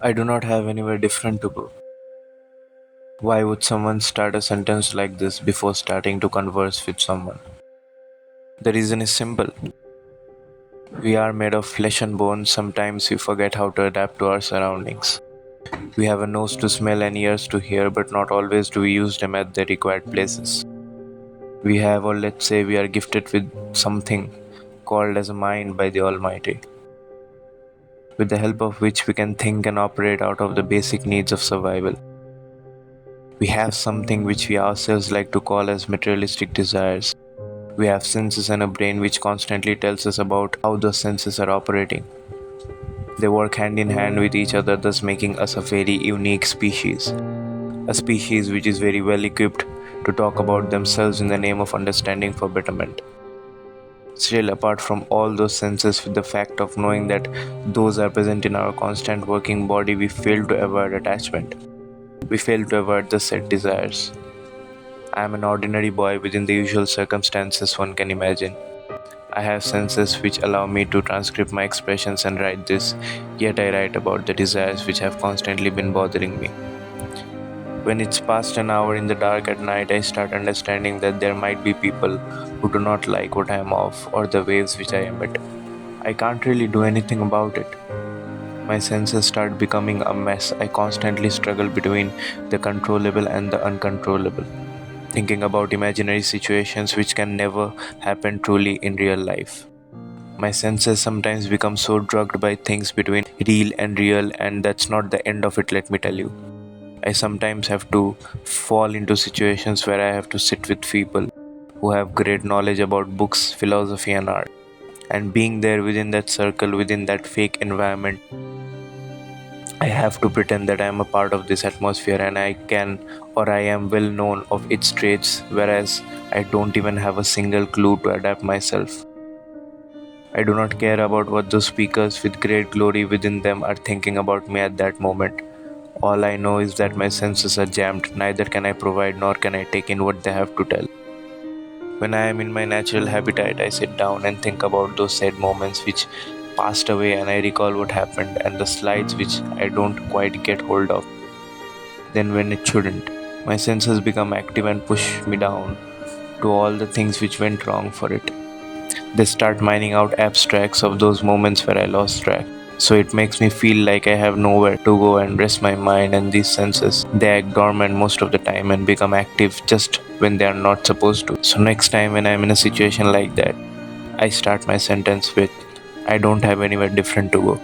I do not have anywhere different to go. Why would someone start a sentence like this before starting to converse with someone? The reason is simple. We are made of flesh and bone. Sometimes we forget how to adapt to our surroundings. We have a nose to smell and ears to hear, but not always do we use them at the required places. We have, or let's say we are gifted with something called as a mind by the Almighty, with the help of which we can think and operate out of the basic needs of survival. We have something which we ourselves like to call as materialistic desires. We have senses and a brain which constantly tells us about how those senses are operating. They work hand in hand with each other, thus making us a very unique species. A species which is very well equipped to talk about themselves in the name of understanding for betterment. Still, apart from all those senses, with the fact of knowing that those are present in our constant working body, we fail to avoid attachment. We fail to avoid the set desires. I am an ordinary boy within the usual circumstances one can imagine. I have senses which allow me to transcribe my expressions and write this, yet I write about the desires which have constantly been bothering me. When it's past an hour in the dark at night, I start understanding that there might be people who do not like what I am of or the waves which I emit. I can't really do anything about it. My senses start becoming a mess. I constantly struggle between the controllable and the uncontrollable, thinking about imaginary situations which can never happen truly in real life. My senses sometimes become so drugged by things between real and real, and that's not the end of it, let me tell you. I sometimes have to fall into situations where I have to sit with people who have great knowledge about books, philosophy, and art. And being there within that circle, within that fake environment, I have to pretend that I am a part of this atmosphere and I can or I am well known of its traits, whereas I don't even have a single clue to adapt myself. I do not care about what those speakers with great glory within them are thinking about me at that moment. All I know is that my senses are jammed, neither can I provide nor can I take in what they have to tell. When I am in my natural habitat, I sit down and think about those sad moments which passed away and I recall what happened and the slides which I don't quite get hold of. Then, when it shouldn't, my senses become active and push me down to all the things which went wrong for it. They start mining out abstracts of those moments where I lost track. So it makes me feel like I have nowhere to go and rest my mind, and these senses, they act dormant most of the time and become active just when they are not supposed to. So next time when I'm in a situation like that, I start my sentence with, I don't have anywhere different to go.